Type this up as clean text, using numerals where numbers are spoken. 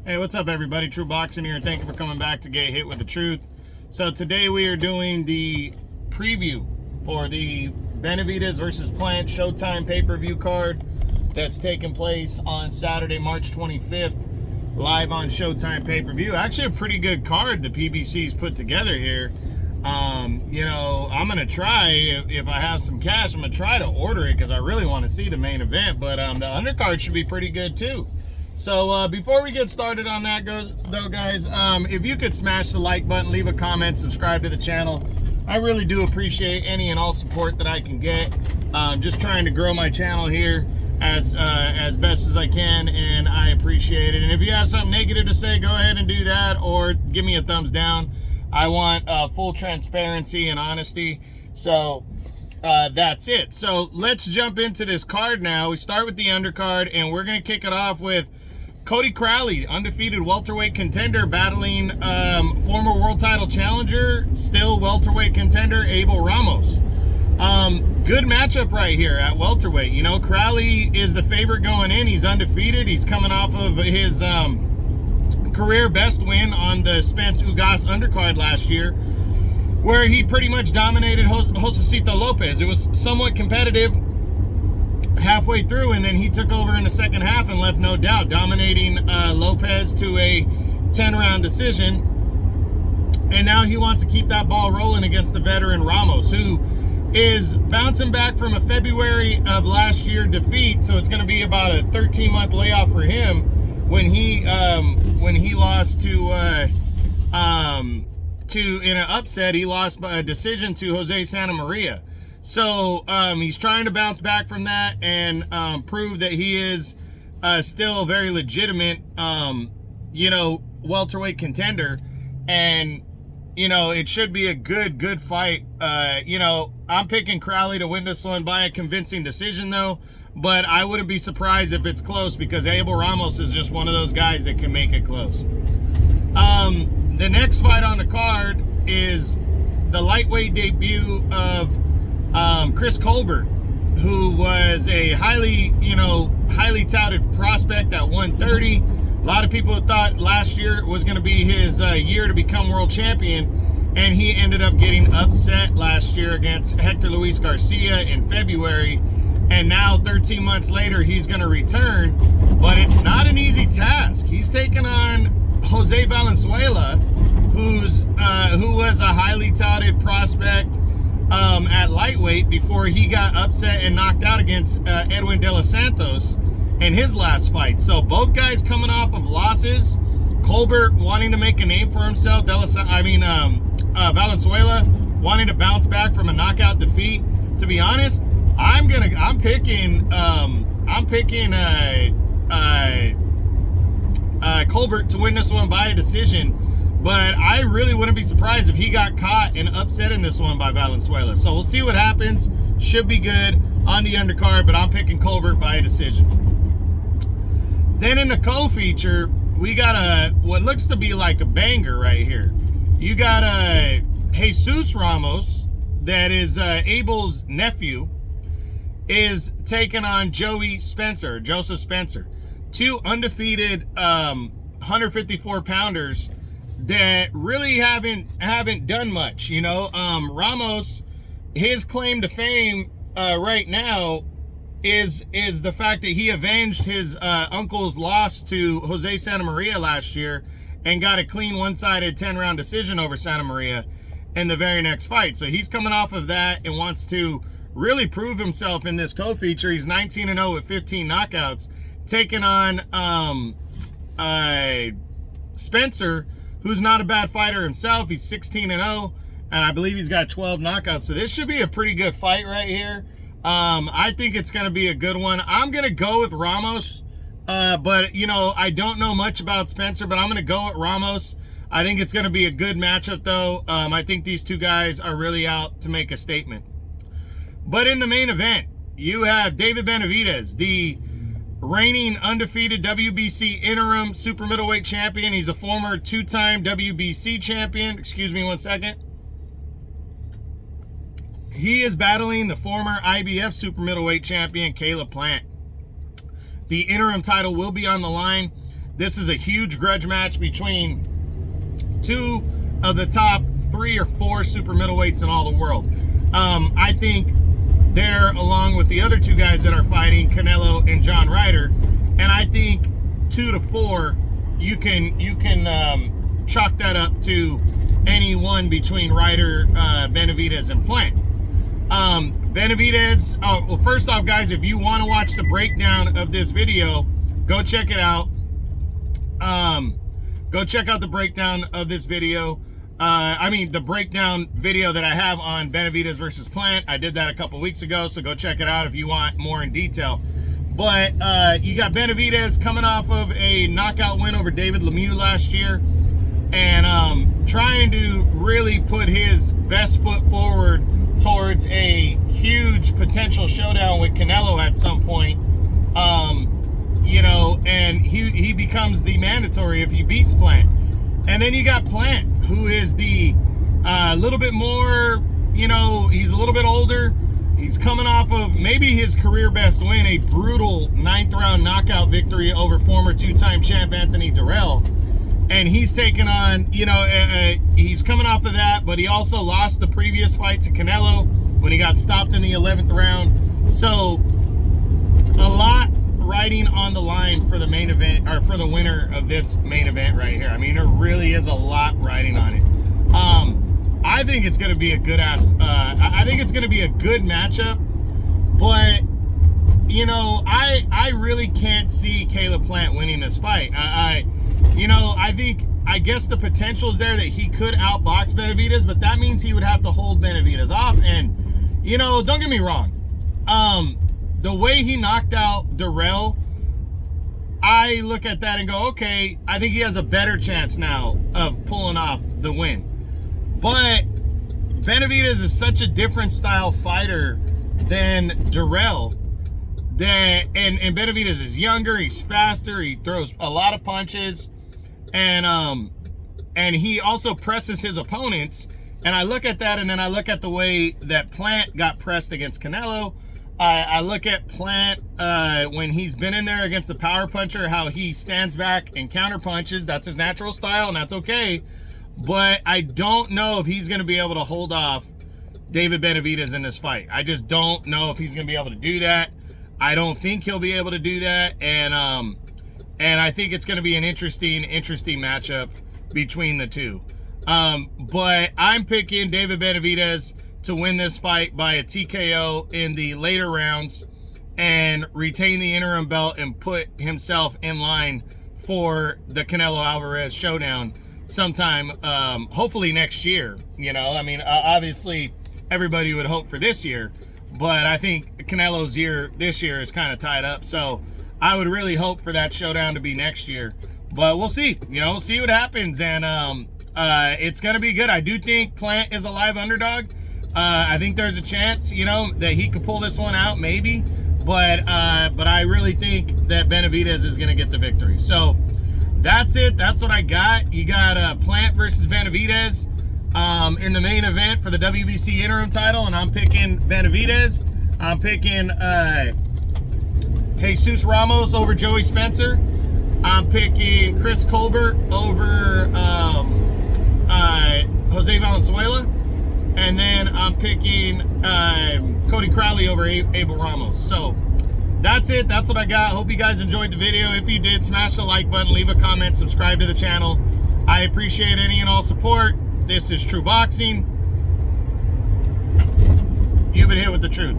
Hey, what's up everybody? True Boxing here. Thank you for coming back to Get Hit with the Truth. So today we are doing the preview for the Benavidez versus Plant Showtime pay-per-view card that's taking place on Saturday, March 25th, live on Showtime pay-per-view. Actually a pretty good card the PBC's put together here. You know, I'm gonna try, if I have some cash, I'm gonna try to order it because I really want to see the main event, but the undercard should be pretty good too. So before we get started on that though, guys, if you could smash the like button, leave a comment, subscribe to the channel. I really do appreciate any and all support that I can get. Just trying to grow my channel here as best as I can, and I appreciate it. And if you have something negative to say, go ahead and do that, or give me a thumbs down. I want full transparency and honesty. So that's it. So let's jump into this card now. We start with the undercard, and we're going to kick it off with Cody Crowley, undefeated welterweight contender, battling former world title challenger, still welterweight contender, Abel Ramos. Good matchup right here at welterweight. You know, Crowley is the favorite going in. He's undefeated. He's coming off of his career best win on the Spence Ugas undercard last year, where he pretty much dominated Josecito Lopez. It was somewhat competitive halfway through, and then he took over in the second half and left no doubt, dominating Lopez to a 10-round decision. And now he wants to keep that ball rolling against the veteran Ramos, who is bouncing back from a February of last year defeat. So it's going to be about a 13-month layoff for him when he lost to in an upset. He lost by a decision to Jose Santa Maria. So he's trying to bounce back from that and prove that he is still a very legitimate, you know, welterweight contender. And, you know, it should be a good fight. You know, I'm picking Crowley to win this one by a convincing decision, though. But I wouldn't be surprised if it's close, because Abel Ramos is just one of those guys that can make it close. The next fight on the card is the lightweight debut of Chris Colbert, who was a highly touted prospect at 130. A lot of people thought last year was going to be his year to become world champion, and he ended up getting upset last year against Hector Luis Garcia in February. And now 13 months later, he's going to return, but it's not an easy task. He's taking on Jose Valenzuela, who was a highly touted prospect at lightweight before he got upset and knocked out against Edwin De Los Santos in his last fight. So both guys coming off of losses. Colbert wanting to make a name for himself. Valenzuela wanting to bounce back from a knockout defeat. To be honest, I'm picking Colbert to win this one by a decision. But I really wouldn't be surprised if he got caught and upset in this one by Valenzuela. So we'll see what happens. Should be good on the undercard, but I'm picking Colbert by a decision. Then in the co-feature, we got what looks to be like a banger right here. You got Jesus Ramos, that is Abel's nephew, is taking on Joseph Spencer. Two undefeated 154 pounders that really haven't done much. You know, Ramos, his claim to fame right now is the fact that he avenged his uncle's loss to Jose Santa Maria last year and got a clean one-sided 10-round decision over Santa Maria in the very next fight. So he's coming off of that and wants to really prove himself in this co-feature. He's 19-0 with 15 knockouts, taking on Spencer, who's not a bad fighter himself. He's 16-0, and I believe he's got 12 knockouts. So this should be a pretty good fight right here. I think it's going to be a good one. I'm going to go with Ramos, but, you know, I don't know much about Spencer, but I'm going to go with Ramos. I think it's going to be a good matchup, though. I think these two guys are really out to make a statement. But in the main event, you have David Benavidez, the reigning undefeated WBC interim super middleweight champion. He's a former two-time WBC champion. Excuse me one second. He is battling the former IBF super middleweight champion, Caleb Plant. The interim title will be on the line. this is a huge grudge match between two of the top 3 or 4 super middleweights in all the world. I think they're, along with the other 2 guys that are fighting, Canelo and John Ryder, and I think 2 to 4, you can chalk that up to any one between Ryder, Benavidez, and Plant. Benavidez, well, first off, guys, if you want to watch the breakdown of this video, go check it out. Go check out the breakdown of this video. The breakdown video that I have on Benavidez versus Plant. I did that a couple weeks ago, so go check it out if you want more in detail. But you got Benavidez coming off of a knockout win over David Lemieux last year, and trying to really put his best foot forward towards a huge potential showdown with Canelo at some point. You know, and he becomes the mandatory if he beats Plant. And then you got Plant, who is the little bit more, you know, he's a little bit older. He's coming off of maybe his career best win, a brutal 9th round knockout victory over former 2-time champ Anthony Durrell. And he's taken on, you know, he's coming off of that, but he also lost the previous fight to Canelo when he got stopped in the 11th round. So a lot riding on the line for the main event, or for the winner of this main event right here. I mean, there really is a lot riding on it. I think it's going to be a good I think it's going to be a good matchup, but you know, I really can't see Caleb Plant winning this fight. I guess the potential is there that he could outbox Benavidez, but that means he would have to hold Benavidez off. And you know, don't get me wrong, the way he knocked out Durrell, I look at that and go, okay, I think he has a better chance now of pulling off the win. But Benavidez is such a different style fighter than Durrell. And Benavidez is younger, he's faster, he throws a lot of punches, and he also presses his opponents. And I look at that, and then I look at the way that Plant got pressed against Canelo. I look at Plant when he's been in there against the power puncher, how he stands back and counter punches. That's his natural style, and that's okay. But I don't know if he's going to be able to hold off David Benavidez in this fight. I just don't know if he's going to be able to do that. I don't think he'll be able to do that, and I think it's going to be an interesting matchup between the two. But I'm picking David Benavidez to win this fight by a TKO in the later rounds and retain the interim belt and put himself in line for the Canelo Alvarez showdown sometime, hopefully next year. You know, I mean, obviously everybody would hope for this year, but I think Canelo's year this year is kind of tied up, so I would really hope for that showdown to be next year. But we'll see, you know, we'll see what happens, and it's going to be good. I do think Plant is a live underdog. I think there's a chance, you know, that he could pull this one out, maybe. But I really think that Benavidez is going to get the victory. So that's it. That's what I got. You got Plant versus Benavidez in the main event for the WBC interim title, and I'm picking Benavidez. I'm picking Jesus Ramos over Joey Spencer. I'm picking Chris Colbert over Jose Valenzuela. And then I'm picking Cody Crowley over Abel Ramos. So that's it. That's what I got. Hope you guys enjoyed the video. If you did, smash the like button, leave a comment, subscribe to the channel. I appreciate any and all support. This is True Boxing. You've been hit with the truth.